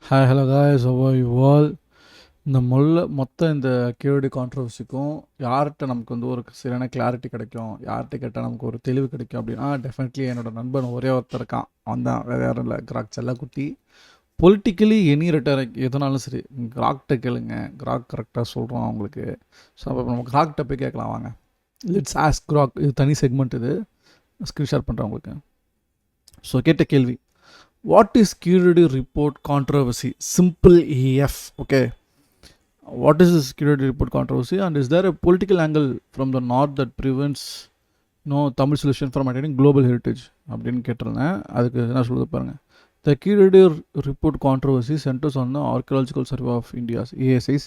Hi hello guys how are you all? இந்த மொத்த இந்த கேஓடி கான்ட்ரவர்சிக்கும் யார்கிட்ட நமக்கு வந்து ஒரு சரியான கிளாரிட்டி கிடைக்கும், யார்கிட்ட கேட்டால் நமக்கு ஒரு தெளிவு கிடைக்கும் அப்படின்னா டெஃபினெட்லி என்னோட நண்பன் ஒரே ஒருத்தர் இருக்கான். அவன் தான் வேறு யாரும் இல்லை, கிராக் செல்லக்குட்டி. பொலிட்டிக்கலி எனி ரெட்டரிக் எதுனாலும் சரி கிராக்கிட்ட கேளுங்க, கிராக் கரெக்டாக சொல்கிறோம் அவங்களுக்கு. ஸோ அப்போ நம்ம கிராக்கிட்ட போய் கேட்கலாம் வாங்க. Let's ask crack. இது தனி செக்மெண்ட், இது ஸ்க்ரீன் ஷேர் பண்ணுறேன் உங்களுக்கு. ஸோ கேட்ட கேள்வி, what is security report controversy? Simple AF. Okay, what is the security report controversy, and is there a political angle from the north that prevents Tamil solution from attaining global heritage அப்படின்னு கேட்டிருந்தேன். அதுக்கு என்ன சொல்லுது பாருங்க. The security report controversy centers on the Archaeological Survey of India's ASI's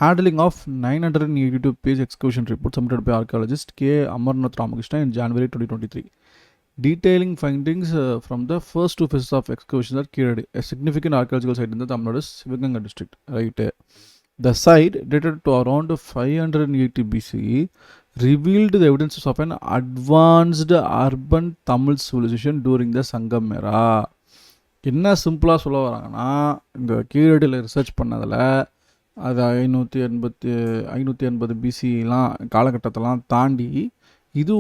handling of 982-page excavation report submitted by archaeologist K. Amarnath Ramakrishna in January 2023. Detailing findings from the first two phases of excavations at Kiradi, a significant archaeological site in the Tamil Nadu Sivaganga district. Right, the site dated to around 580 BCE revealed the evidences of an advanced urban Tamil civilization during the Sangam era. என்ன சிம்பிளாக சொல்ல வராங்கன்னா, இந்த கீழடியில் research பண்ணதில் அது 580 பிசிலாம் காலகட்டத்தெல்லாம் தாண்டி இது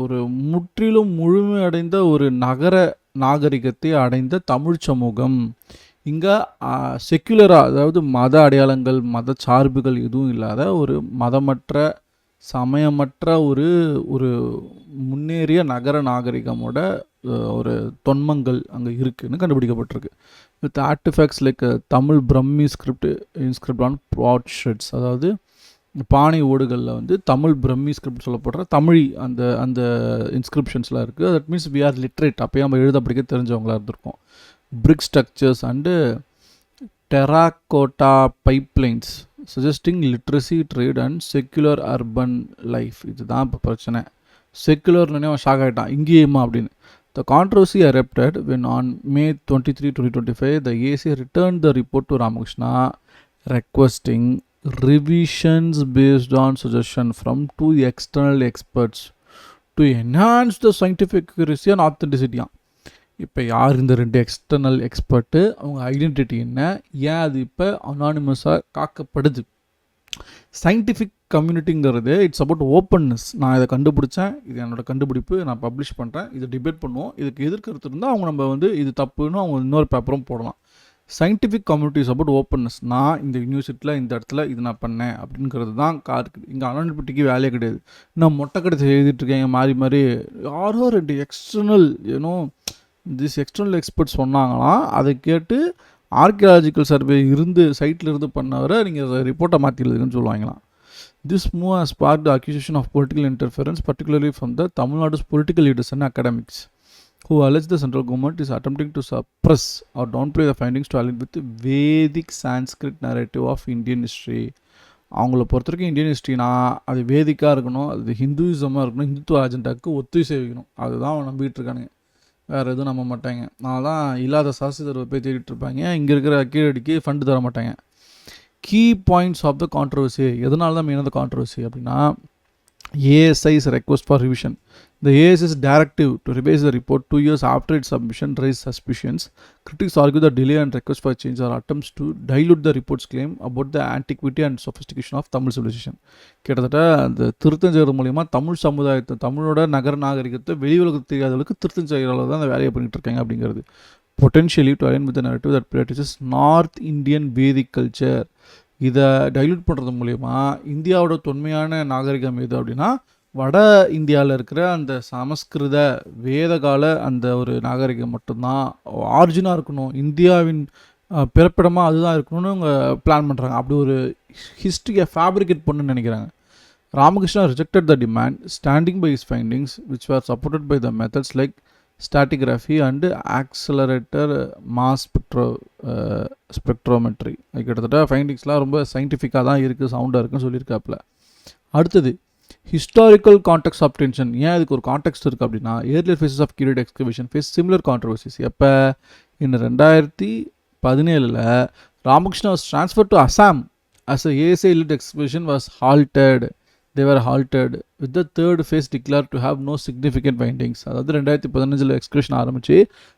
ஒரு முற்றிலும் முழுமையடைந்த ஒரு நகர நாகரிகத்தை அடைந்த தமிழ் சமூகம். இங்கே செக்குலராக, அதாவது மத அடையாளங்கள் மத சார்புகள் எதுவும் இல்லாத ஒரு மதமற்ற சமயமற்ற ஒரு முன்னேறிய நகர நாகரிகமோட ஒரு தொன்மங்கள் அங்கே இருக்குதுன்னு கண்டுபிடிக்கப்பட்டிருக்கு. With artifacts like Tamil Brahmi inscribed on potsherds, அதாவது பானை ஓடுகளில் வந்து தமிழ் பிரம்மி ஸ்கிரிப்ட் சொல்லப்படுற தமிழ் அந்த இன்ஸ்கிரிப்ஷன்ஸ்லாம் இருக்குது. That means we are literate, அப்போயே நம்ம எழுத படிக்க தெரிஞ்சவங்களாக இருந்திருக்கோம். Brick structures and terracotta pipelines suggesting literacy, trade and secular urban life. இதுதான் இப்போ பிரச்சனை. செக்குலர்னே அவன் ஷாக் ஆகிட்டான், இங்கேயுமா அப்படின்னு. The controversy erupted when on May 23, 2025, the AAC returned the report to Ramakrishna requesting revisions based on suggestion from two external experts to enhance the scientific accuracy and authenticity. இப்போ யார் இந்த ரெண்டு எக்ஸ்டர்னல் எக்ஸ்பர்ட்டு, அவங்க identity என்ன, ஏன் அது இப்போ அனானிமஸாக காக்கப்படுது? சயின்டிஃபிக் கம்யூனிட்டிங்கிறது இட்ஸ் அபவுட் ஓப்பன்னஸ். நான் இதை கண்டுபிடிச்சேன், இது என்னோடய கண்டுபிடிப்பு, நான் பப்ளிஷ் பண்ணுறேன், இது டிபேட் பண்ணுவோம், இதுக்கு எதிர்க்கிறது இருந்தால் அவங்க நம்ம வந்து இது தப்புன்னு அவங்க இன்னொரு பேப்பரும் போடலாம். Scientific communities about openness. நான் இந்த யூனிவர்சிட்டியில் இந்த இடத்துல இது நான் பண்ணேன் அப்படிங்கிறது தான் இருக்குது. இங்கே அனானிமிட்டிக்கு வேலையே கிடையாது. நான் மொட்டை கடைசி எழுதிட்டுருக்கேன் மாறி மாறி. யாரோ ரெண்டு எக்ஸ்டர்னல் திஸ் எக்ஸ்டர்னல் எக்ஸ்பர்ட்ஸ் சொன்னாங்களாம், அதை கேட்டு ஆர்கியாலஜிக்கல் சர்வே சைட்டில் இருந்து பண்ணவரை நீங்கள் ரிப்போர்ட்டை மாற்றி எழுதுங்கன்னு சொல்லுவாங்களாம். This move has sparked the accusation of political interference, particularly from the Tamil Nadu's political leaders and academics who allege the central government is attempting to suppress or downplay the findings to align with the Vedic Sanskrit narrative of Indian history. அவங்கள பொறுத்த வரைக்கும் Indian ஹிஸ்ட்ரினா அது வேதிக்காக இருக்கணும், அது ஹிந்துயிசமாக இருக்கணும், இந்துத்துவ அஜெண்டாவுக்கு ஒத்துழைக்கணும். அதுதான் அவன் நம்பிட்டு இருக்கானுங்க, வேறு எதுவும் நம்ப மாட்டாங்க. நான் தான் இல்லாத சாஸ்திரத்தை போய் தேடிட்டு இருப்பாங்க, இங்கே இருக்கிற கீழடிக்கு ஃபண்டு தர மாட்டாங்க. Key points of the controversy. எதனால தான் மெயினாக கான்ட்ரவர்சி அப்படின்னா, ASI's request for revision. The ASI's directive to revise the report 2 years after its submission raised suspicions. Critics argue that delay and request for change are attempts to dilute the report's claim about the antiquity and sophistication of Tamil civilization. கிட்டத்தட்ட அந்த திருத்தம் செய்கிறது மூலிமா தமிழ் சமுதாயத்தை, தமிழோட நகர நாகரிகத்தை வெளி உலகத்துக்கு தெரியாதவர்களுக்கு திருத்தம் செய்கிற அளவு தான் அந்த வேலையை பண்ணிகிட்டு இருக்காங்க அப்படிங்கிறது. Potentially to align with the narrative that practices North Indian Vedic culture. இதை டைல்யூட் பண்ணுறது மூலயமா இந்தியாவோட தொன்மையான நாகரிகம் எது அப்படின்னா வட இந்தியாவில் இருக்கிற அந்த சமஸ்கிருத வேதகால அந்த ஒரு நாகரிகம் மட்டும்தான் ஆரிஜினாக இருக்கணும், இந்தியாவின் பிறப்பிடமாக அதுதான் இருக்கணும்னு அவங்க பிளான் பண்ணுறாங்க. அப்படி ஒரு ஹிஸ்ட்ரியை ஃபேப்ரிகேட் பண்ணுன்னு நினைக்கிறாங்க. Ramakrishna rejected the demand, standing by his findings which are supported by the methods like stratigraphy and accelerator mass spectrometry. கிட்டத்தட்ட ஃபைண்டிங்ஸ்லாம் ரொம்ப சயின்டிஃபிக்காக தான் இருக்குது, சவுண்டாக இருக்குன்னு சொல்லியிருக்காப்புல. அடுத்தது ஹிஸ்டாரிக்கல் கான்டெக்ட் ஆஃப் டென்ஷன். ஏன் இதுக்கு ஒரு கான்டெக்ட் இருக்குது அப்படின்னா, earlier phases of Keeladi excavation faced similar controversies. எப்போ இன்னும் 2017 Ramakrishna was transfer to Assam as a ASI elite excavation was halted. they were halted with the third phase declared to have no significant findings. அதாவது 2015 execution ஆரம்பிச்சு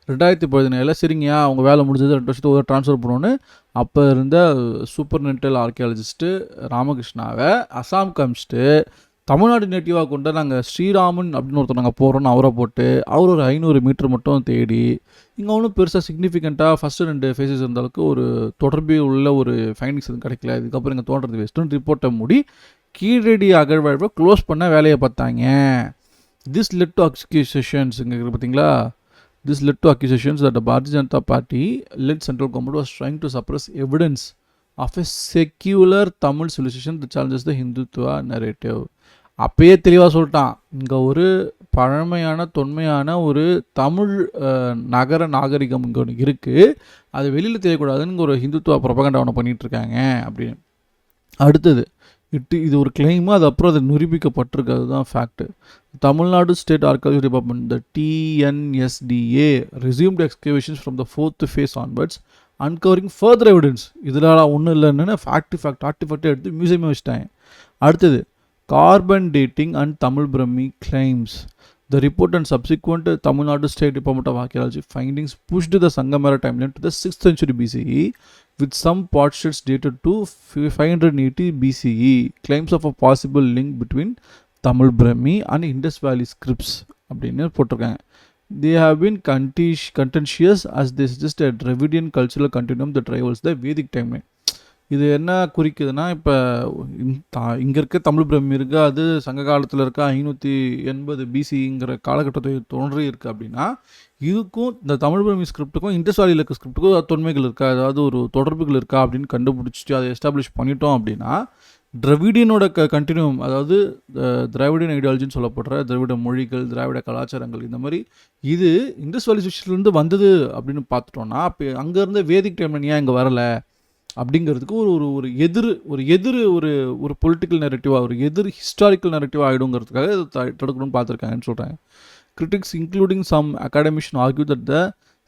2017 சரிங்கயா அவங்க வேலை முடிஞ்சது 2 வருஷத்துக்கு ஒரு transfer பண்ணோன்னு அப்போ இருந்த சூப்பர்னென்டல் ஆர்கியாலஜிஸ்ட்டு ராமகிருஷ்ணாவை அசாம் காமிச்சிட்டு தமிழ்நாடு நேட்டிவாக கொண்டு நாங்கள் ஸ்ரீராமன் அப்படின்னு ஒருத்தர் நாங்கள் போகிறோன்னு அவரை போட்டு அவர் ஒரு 500 மீட்டர் மட்டும் தேடி இங்கே ஒன்றும் பெருசாக சிக்னிஃபிகண்ட்டாக ஃபஸ்ட்டு 2 ஃபேஸஸ் இருந்தளவுக்கு ஒரு தொடர்பு உள்ள ஒரு ஃபைண்டிங்ஸ் எதுவும் கிடைக்கல, இதுக்கப்புறம் இங்கே தோன்றது வேஸ்ட்டுன்னு ரிப்போர்ட்டை மூடி கீழடி அகழ்வாய்வை க்ளோஸ் பண்ண வேலையை பார்த்தாங்க. திஸ் லெட் டு அக்யூசேஷன்ஸ் இங்கே பார்த்தீங்களா, this led to accusations that Bharatiya Janata party led central government was trying to suppress evidence of a secular Tamil civilization the challenges the Hindutva narrative. அப்பயே தெளிவாக சொல்லிட்டான், இங்கே ஒரு பழமையான தொன்மையான ஒரு தமிழ் நகர நாகரிகம் இங்கே ஒன்று இருக்குது, அது வெளியில் தெரியக்கூடாதுன்னு ஒரு ஹிந்துத்துவா ப்ரொபகண்டா ஒன்று பண்ணிகிட்ருக்காங்க அப்படின்னு. அடுத்தது இது ஒரு கிளைமு, அது அப்புறம் அது நிரூபிக்கப்பட்டிருக்கிறது தான் fact. Tamil Nadu state archaeology department the TNSDA resumed excavations from the 4th phase onwards uncovering further evidence. இதில் ஒன்றும் இல்லைன்னு ஆர்டிஃபேக்டை எடுத்து மியூசியமே வச்சுட்டாங்க. அடுத்தது carbon dating and Tamil பிரம்மி claims. The report and subsequent Tamil Nadu State Department of Archaeology findings pushed the Sangamera timeline to the 6th century BCE, with some potsherds dated to 580 BCE. Claims of a possible link between Tamil Brahmi and Indus Valley scripts அப்படின்னு போட்டிருக்காங்க. They have been contentious as they suggest a Dravidian cultural continuum that rivals the Vedic timeline. இது என்ன குறிக்குதுன்னா, இப்போ இங்கே இருக்க தமிழ் பிரம்மி இருக்குது, அது சங்க காலத்தில் இருக்க 580 BCங்கிற காலகட்டத்தை தோன்றி இருக்குது அப்படின்னா, இதுக்கும் இந்த தமிழ் பிரம்மி ஸ்கிரிப்டுக்கும் இண்டஸ் வேலியில் இருக்க ஸ்கிரிப்டுக்கும் தொன்மைகள் இருக்கா, அதாவது ஒரு தொடர்புகள் இருக்கா அப்படின்னு கண்டுபிடிச்சிட்டு அதை எஸ்டாப்ளிஷ் பண்ணிட்டோம் அப்படின்னா, திராவிடியனோட கண்டினியூம், அதாவது திராவிடியன் ஐடியாலஜின்னு சொல்லப்படுற திராவிட மொழிகள், திராவிட கலாச்சாரங்கள், இந்த மாதிரி இது இண்டஸ் வேலி சிஸ்டம்லேருந்து வந்தது அப்படின்னு பார்த்துட்டோன்னா, அப்போ அங்கேருந்து வேதிக் டைமில் ஏன் இங்கே வரலை அப்படிங்கிறதுக்கு ஒரு எதிர் ஒரு பொலிட்டிக்கல் நெரட்டிவாக, ஒரு எதிர் ஹிஸ்டாரிக்கல் நெரட்டிவாக ஆகிடுங்கிறதுக்காக இதை தடுக்கணும்னு பார்த்துருக்காங்கன்னு சொல்கிறாங்க. Critics including some academician argue that the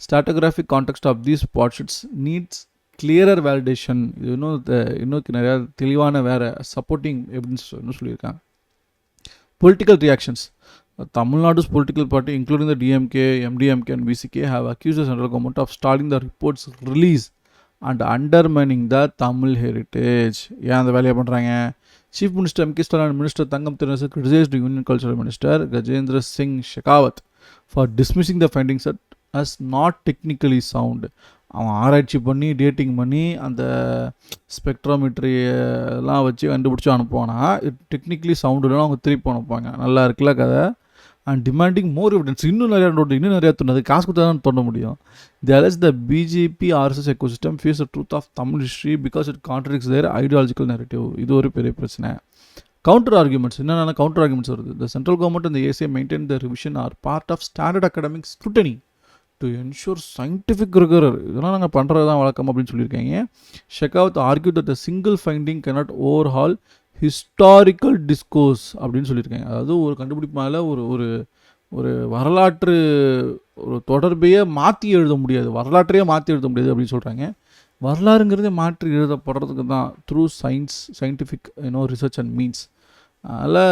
stratigraphic context of these portraits needs clearer validation. இது இன்னும் நிறையா தெளிவான வேறு சப்போர்ட்டிங் எவிடன்ஸ் இன்னும் சொல்லியிருக்காங்க. Political reactions. Tamilnadu's political party, including the DMK, MDMK and BCK, have accused the central government of stalling the report's release and undermining the Tamil heritage. ஏன் அந்த வேலையை பண்ணுறாங்க? Chief Minister M.K. Stalin and Minister Thangam Thirunarasu criticized Union Cultural Minister Gajendra Singh Shekhawat for dismissing the findings as not technically sound. அவன் ஆராய்ச்சி பண்ணி dating பண்ணி அந்த ஸ்பெக்ட்ரோமீட்ரி எல்லாம் வச்சு கண்டுபிடிச்சி அனுப்புவானா, டெக்னிக்கலி சவுண்டு இல்லைனா அவங்க திருப்பி அனுப்புவாங்க. நல்லா இருக்குல்ல கதை. அண்ட் டிமாண்டிங் மோர் எவிடன்ஸ், இன்னும் நிறையா தோணுது, காசு கொடுத்தா தான் தோண முடியும். They allege the BJP RSS ecosystem face the truth of Tamil history because it contradicts their ideological narrative. இது ஒரு பெரிய பிரச்சனை. கவுண்டர் ஆர்குமெண்ட்ஸ், என்னென்ன கவுண்டர் ஆர்குமெண்ட்ஸ் வருது? த சென்ட்ரல் கவர்மெண்ட் இந்த ACI maintain the revision are part of standard academic scrutiny to ensure scientific rigour. இதெல்லாம் நாங்கள் பண்ணுறது தான் வழக்கம் அப்படின்னு சொல்லியிருக்காங்க. Shekhawat argue that the single finding cannot overhaul historical discourse அப்படின்னு சொல்லியிருக்காங்க. அதாவது ஒரு கண்டுபிடிப்பு மேலே ஒரு வரலாற்று ஒரு தொடர்பையே மாற்றி எழுத முடியாது, வரலாற்றையே மாற்றி எழுத முடியாது அப்படின்னு சொல்கிறாங்க. வரலாறுங்கிறதே மாற்றி எழுதப்படுறதுக்கு தான் through scientific research and means. அதில்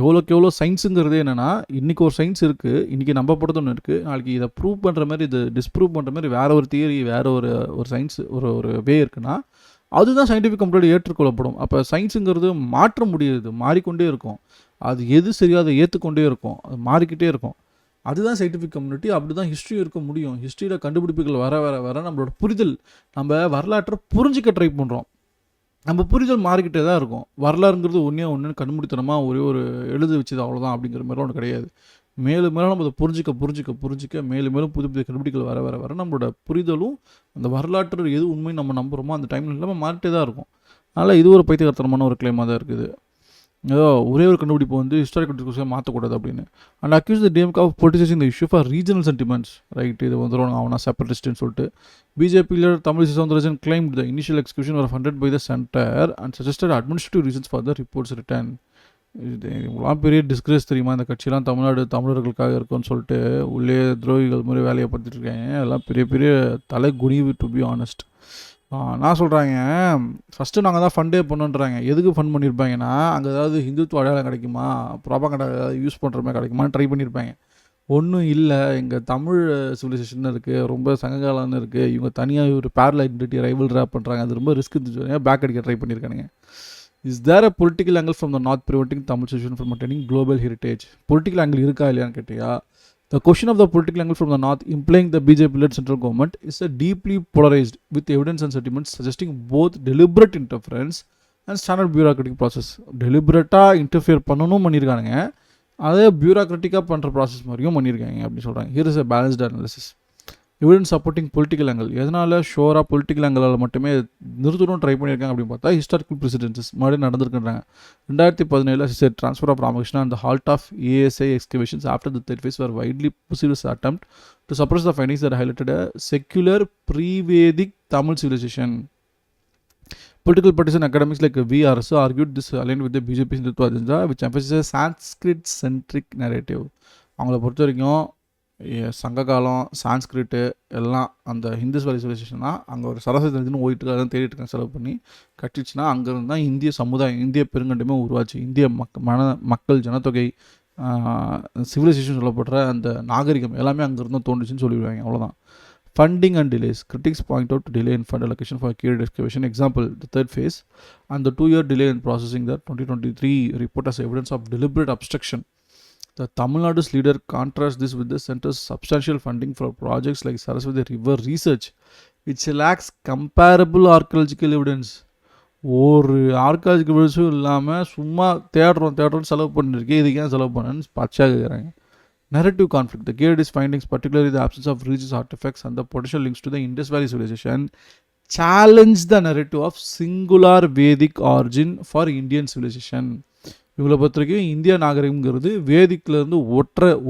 எவ்வளோக்கு எவ்வளோ சயின்ஸுங்கிறதே என்னென்னா, இன்றைக்கி ஒரு சயின்ஸ் இருக்குது, இன்றைக்கி நம்பப்படுறது ஒன்று இருக்குது, நாளைக்கு இதை ப்ரூவ் பண்ணுற மாதிரி இது டிஸ்ப்ரூவ் பண்ணுற மாதிரி வேறு ஒரு தியரி, வேறு ஒரு சயின்ஸ் ஒரு வே இருக்குன்னா அதுதான் சயின்டிஃபிக் கம்ப்ளீட் ஏற்றுக்கொள்ளப்படும். அப்போ சயின்ஸுங்கிறது மாற்ற முடியாது, மாறிக்கொண்டே இருக்கும். அது எது சரியாக அதை ஏற்றுக்கொண்டே இருக்கும், அது மாறிக்கிட்டே இருக்கும். அதுதான் சயின்டிஃபிக் கம்யூனிட்டி. அப்படி தான் ஹிஸ்ட்ரி இருக்க முடியும். ஹிஸ்ட்ரியில் கண்டுபிடிப்புகள் வர நம்மளோட புரிதல், நம்ம வரலாற்றை புரிஞ்சிக்க ட்ரை பண்ணுறோம், நம்ம புரிதல் மாறிக்கிட்டே தான் இருக்கும். வரலாறுங்கிறது ஒன்று கண்டுபிடித்தனமாக ஒரு எழுத வச்சது அவ்வளோதான் அப்படிங்கிற மாதிரிலாம் ஒன்று கிடையாது. மேலும் நம்ம அதை புரிஞ்சிக்க மேலும் புது கண்டுபிடிப்புகள் வர நம்மளோட புரிதலும் அந்த வரலாற்று எது உண்மை நம்ம நம்புகிறோமோ அந்த டைமில் இல்லாமல் மாறிட்டே தான் இருக்கும். அதனால் இது ஒரு பைத்தியகாரத்தனமான ஒரு கிளைமாக தான் இருக்குது. ஏதோ ஒரே ஒரு கண்டுபிடிப்பு ஹிஸ்டாரிக்கல் டிஸ்கோர்ஸை மாற்றக்கூடாது அப்படின்னு. And accuse the DMK of politicising the issue for regional sentiments. Right, இது அவனா செப்பரேட்டிஸ்ட்னு சொல்லிட்டு. BJP leader Tamilisai Soundararajan claimed the initial execution were funded by the centre and suggested administrative reasons for the reports return. இது இவ்வளோலாம் பெரிய டிஸ்கிரேஸ் தெரியுமா? இந்த கட்சியெலாம் தமிழர்களுக்காக இருக்குன்னு சொல்லிட்டு உள்ளே துரோகிகள் மாதிரி வேலையை பார்த்துட்டு இருக்காங்க. அதெல்லாம் பெரிய தலை குனிவு டு பி ஆனஸ்ட். நான் சொல்கிறாங்க, ஃபஸ்ட்டு நாங்கள் தான் ஃபண்டே பண்ணுன்றாங்க. எதுக்கு ஃபண்ட் பண்ணியிருப்பாங்கன்னா, அங்கே ஏதாவது ஹிந்துத்துவ அடையாளம் கிடைக்குமா, ப்ராபகண்டா ஏதாவது யூஸ் பண்ணுற மாதிரி கிடைக்குமான்னு ட்ரை பண்ணியிருப்பாங்க. ஒன்றும் இல்லை, எங்கள் தமிழ் சிவிலைசேஷன் இருக்குது, ரொம்ப சங்ககாலம்னு இருக்குது, இவங்க தனியாக ஒரு பேரல் ஐடென்டிட்டி ரைவல் ட்ராப் பண்ணுறாங்க, அது ரொம்ப ரிஸ்க் இருந்துச்சு, பேக் அடிக்க ட்ரை பண்ணியிருக்கானுங்க. Is there a political angle from the north preventing Tamil civilisation from attending global heritage? Political angle இருக்கா இல்லையான்னு கேட்டியா, the question of the political angle from the north implying the BJP-led central government is a deeply polarized with evidence and sentiments suggesting both deliberate interference and standard bureaucratic process. டெலிபரேட்டாக interfere பண்ணணும் பண்ணியிருக்கானுங்க, அதே பியூரோக்ராட்டிக்காக பண்ணுற process மாதிரியும் பண்ணியிருக்காங்க அப்படின்னு சொல்கிறாங்க. Here is a balanced analysis. Evidence supporting political angle, எதனால் ஷோராக பொலிட்டிக்கல் ஆங்கிளால் மட்டுமே நிறுத்தணும் ட்ரை பண்ணியிருக்காங்க அப்படின்னு பார்த்தா, ஹிஸ்டாரிக்கல் ப்ரெசிடென்சஸ் மறுபடியும் நடந்திருக்குறாங்க. 2017 transfer of Ramakrishna and the halt of ASI excavations after the third phase were widely perceived attempt to suppress the findings that highlighted a secular pre-Vedic Tamil civilization. Political parties and academics like VRS argued this aligned with the BJP's Hindutva agenda, which emphasizes a Sanskrit-centric narrative. அவங்கள பொறுத்த வரைக்கும் சங்ககாலம் Sanskrit எல்லாம் அந்த Hindus சிவிலைசேஷன்னா அங்கே ஒரு சரஸ்வதி நதினு ஓடிட்டு அதான் தேடிட்டு இருக்காங்க, செலவு பண்ணி கட்டிடுச்சுன்னா அங்கேருந்து தான் இந்திய சமுதாயம், இந்திய பெருங்கண்டமே உருவாச்சு. இந்திய மக்கள் ஜனத்தொகை சிவிலைசேஷன் சொல்லப்படுற அந்த நாகரிகம் எல்லாமே அங்கேருந்து தோன்றுச்சுன்னு சொல்லிடுவாங்க. அவ்வளோதான். Funding and delays. Critics point out delay in fund allocation for Kyrdi excavation. Example, the third phase and the 2-year delay in processing the 2023 report as evidence of deliberate obstruction. The Tamil Nadu's leader contrasts this with the centre's substantial funding for projects like Saraswati River research, which lacks comparable archaeological evidence. ஒரு archaeological எவிடன்ஸும் இல்லாமல் சும்மா தேடுறோம் செலவு பண்ணிருக்கேன், இதுக்கு ஏன் செலவு பண்ணேன்னு பச்சையாக கேட்குறாங்க. Narrative conflict. The Kyrgyz findings, particularly the absence of religious artifacts and the potential links to the Indus Valley civilization, challenge the narrative of singular Vedic origin for Indian civilization. இவங்களை பொறுத்த வரைக்கும் இந்திய நாகரிகங்கிறது வேதிக்கிலேருந்து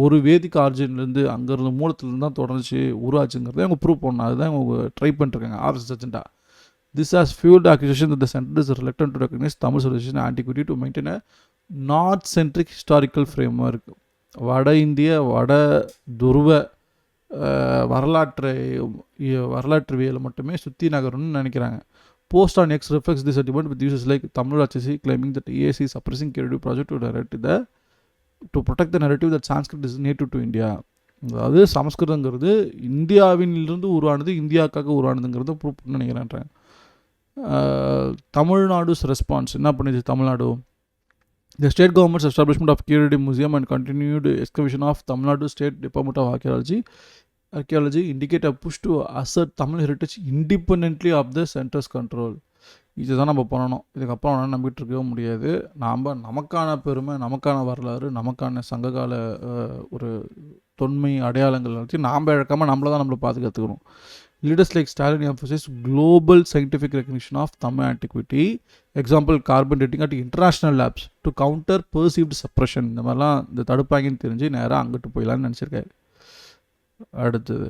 ஒரு வேதிக் ஆரிஜின்லேருந்து அங்கேருந்து மூலத்துலேருந்து தான் தொடர்ச்சி உருவாச்சுங்கிறத அவங்க ப்ரூவ் பண்ணணும். அதுதான் அவங்க ட்ரை பண்ணிருக்காங்க RSS agenda. This has fueled the accusation that the center is reluctant to recognize Tamil civilization antiquity to maintain a north-centric historical framework. வட இந்திய வட துருவ வரலாற்றுவியலை மட்டுமே சுற்றி நகரணும்னு நினைக்கிறாங்க. Post on X reflects this sentiment with users like Tamil HSC claiming that EAC is suppressing Kyrdi project to protect the narrative that Sanskrit is native to India. அதாவது சமஸ்கிருதங்கிறது இந்தியாவிலிருந்து உருவானது, இந்தியாவுக்காக உருவானதுங்கிறத ப்ரூவ் பண்ண நினைக்கிறேன். தமிழ்நாடு's ரெஸ்பான்ஸ் என்ன பண்ணிச்சு Tamil Nadu? The state government's establishment of Kyrdi Museum and continued excavation of Tamil Nadu State Department of Archaeology indicate a push to assert Tamil heritage independently of the center's control. இதுதான் நம்ம பண்ணணும். இதுக்கப்புறம் நம்பிட்டு இருக்கவே முடியாது. நமக்கான பெருமை, நமக்கான வரலாறு, நமக்கான சங்ககால ஒரு தொன்மை அடையாளங்கள் வச்சு நாம் இழக்காமல் நம்மளை பாதுகாத்துக்கணும். Leaders like Stalin emphasize global scientific recognition of Tamil antiquity. Example, carbon dating at international labs to counter perceived suppression. இந்த மாதிரிலாம் இந்த தடுப்பாங்கன்னு தெரிஞ்சு நேராக அங்கிட்டு போயிடலான்னு நினச்சிருக்காரு. அடுத்தது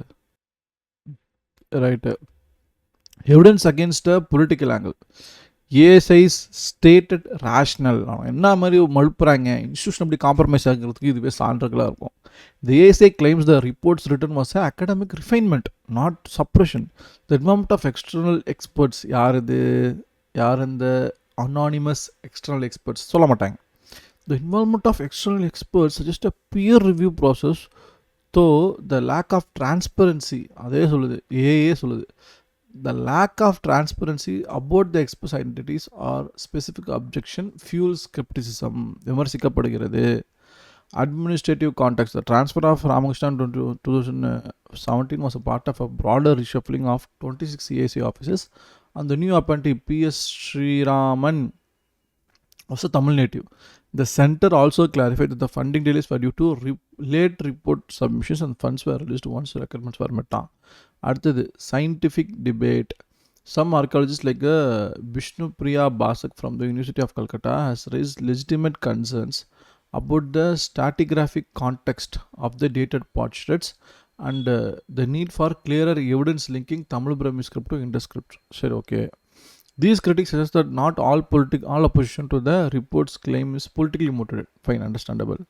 right, evidence against a political angle. ASI's stated rational. என்ன மாதிரி மழுப்புறாங்க, இன்ஸ்டியூஷன் அப்படி காம்ப்ரமைஸ் ஆகிறதுக்கு இதுவே சான்றுகளாக இருக்கும். The ASI claims the reports written was an academic refinement, not suppression. The involvement of external experts, யார் இந்த anonymous external experts சொல்ல மாட்டாங்க. The involvement of external experts suggests a peer review process, though the lack of transparency, அதே சொல்லுது, AA சொல்லுது, the lack of transparency about the experts' identities or specific objection fuels skepticism, விமர்சிக்கப்படுகிறது. Administrative context. The transfer of Ramakrishna in 2017 was a part of a broader reshuffling of 26 EAC offices, and the new appointee P.S. Sriraman was a Tamil native. The center also clarified that the funding delays were due to late report submissions and funds were released once requirements were met. அடுத்தது scientific debate. Some archaeologists like Vishnu Priya Basak from the University of Calcutta has raised legitimate concerns about the stratigraphic context of the dated potsherds and the need for clearer evidence linking Tamil Brahmi script to Indus script. Sure, okay. These critics suggest that not all opposition to the report's claim is politically motivated. Fine, understandable.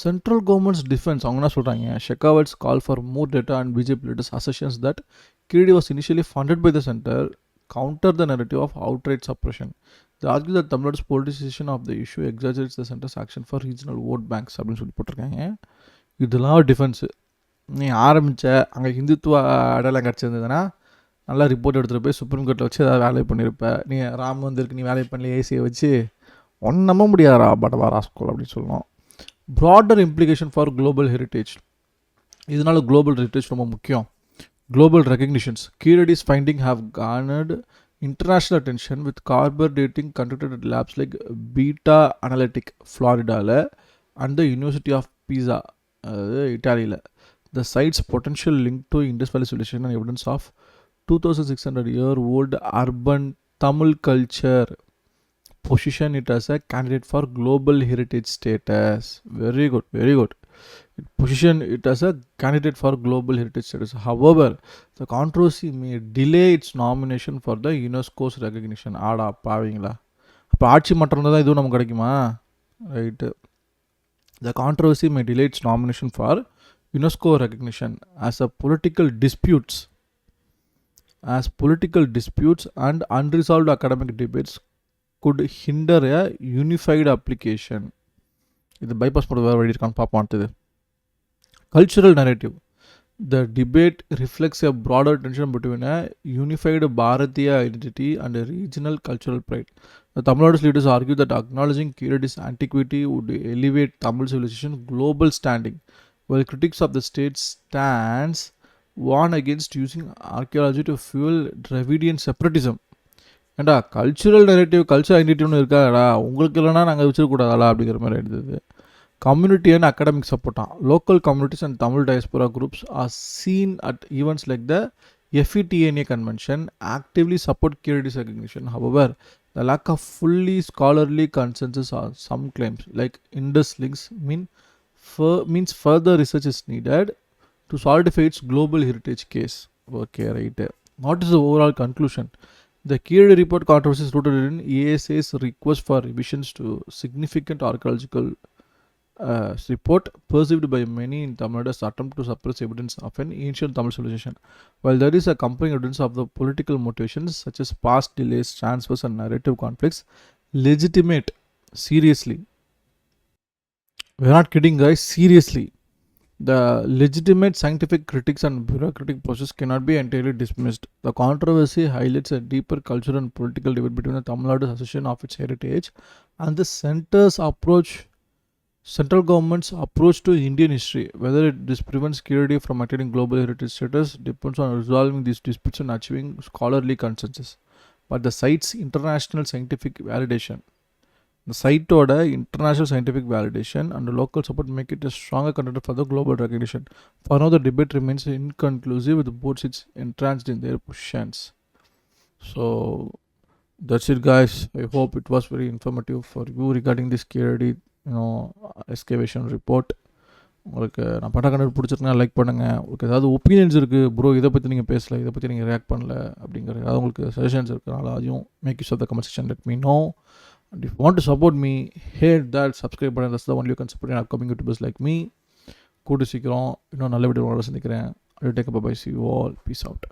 Central government's defense, அவங்க என்ன சொல்கிறாங்க, Shekhawat's call for more data and BJP leaders assertions that Kyrdi was initially funded by the center counter the narrative of outright suppression. They argue that Tamil Nadu's politicization of the issue exaggerates the center's action for regional vote banks அப்படின்னு சொல்லி போட்டிருக்காங்க. இதெல்லாம் defence. நீ ஆரம்பித்த அங்கே ஹிந்துத்துவ அடையாளம் கிடச்சிருந்ததுன்னா நல்லா report எடுத்துகிட்டு போய் சுப்ரீம் கோர்ட்டில் வச்சு ஏதாவது வேலையை பண்ணியிருப்ப. நீ ராம் வந்திருக்கு, நீ வேலையை பண்ணல, ஏசியை வச்சு ஒன்றும் நம்ப முடியாதா பட்டவா ராஸ்கோல் அப்படின்னு சொல்லணும். Broader implication for global heritage. இதனால குளோபல் ஹெரிட்டேஜ் ரொம்ப முக்கியம். Global recognitions. Key findings have garnered international attention with carbon dating conducted at labs like Beta Analytic, Florida and the University of Pisa, Italy. The site's potential link to Indus Valley civilization and evidence of 2600-year-old urban Tamil culture position it as a candidate for global heritage status. Very good, very good. Position it as a candidate for global heritage status. However, the controversy may delay its nomination for the UNESCO's recognition. ஆடா பாவீங்களா, அப்போ ஆட்சி மாற்றம் தான் இதுவும் நமக்கு கிடைக்குமா? Right. The controversy may delay its nomination for UNESCO recognition as political disputes and unresolved academic debates could hinder a unified application. இது பைபாஸ் பண்ண வேறு வழி இருக்கான்னு பார்ப்போம். அடுத்தது cultural narrative. The debate reflects a broader tension between a unified Bharatiya identity and a regional cultural pride. The Tamil Nadu leaders argue that acknowledging Kiradi's antiquity would elevate Tamil civilization's global standing, while critics of the state's stance warn against using archaeology to fuel Dravidian separatism. ஏண்டா cultural narrative, culture identity ஒன்று இருக்காடா, உங்களுக்கு இல்லைனா நாங்கள் வச்சிருக்கூடாதா அப்படிங்கிற மாதிரி இருந்தது. Community and academic support. Local communities and Tamil diaspora groups are seen at events like the FETNA convention actively support Kiradi's recognition. However, the lack of fully scholarly consensus on some claims like Indus links means further research is needed to solidify its global heritage case. Okay, right. What is the overall conclusion? The Kiradi report controversy is rooted in ESA's request for revisions to significant archaeological report perceived by many in Tamil Nadu as attempt to suppress evidence of an ancient Tamil civilization. While there is accompanying evidence of the political motivations such as past delays, transfers and narrative conflicts, legitimate, seriously. We are not kidding guys, seriously. The legitimate scientific critics and bureaucratic process cannot be entirely dismissed. The controversy highlights a deeper cultural and political debate between the Tamil Nadu association of its heritage and the central government's approach to Indian history. Whether this prevents Kiradi from attaining global heritage status depends on resolving these disputes and achieving scholarly consensus. But the site's international scientific validation, and the local support make it a stronger contender for the global recognition. For now, the debate remains inconclusive with both sides entrenched in their positions. So that's it guys. I hope it was very informative for you regarding this Kiradi excavation report. உங்களுக்கு நான் பட்ட content பிடிச்சிருக்கேன், like பண்ணுங்கள். உங்களுக்கு ஏதாவது opinions இருக்குது, bro இதை பற்றி நீங்கள் பேசலை, இதை பற்றி நீங்கள் ரியாக்ட் பண்ணல அப்படிங்கிற ஏதாவது உங்களுக்கு சஜஷன்ஸ் இருக்கிறனால அதையும் make use of the comment section, let me know. And if want to support me, hit that subscribe பண்ண, that's the only you can support in upcoming YouTubers like me. கூட்டு சீக்கிரம் இன்னும் நல்ல வீடியோவோட சந்திக்கிறேன். I take up bye, see you all, peace out.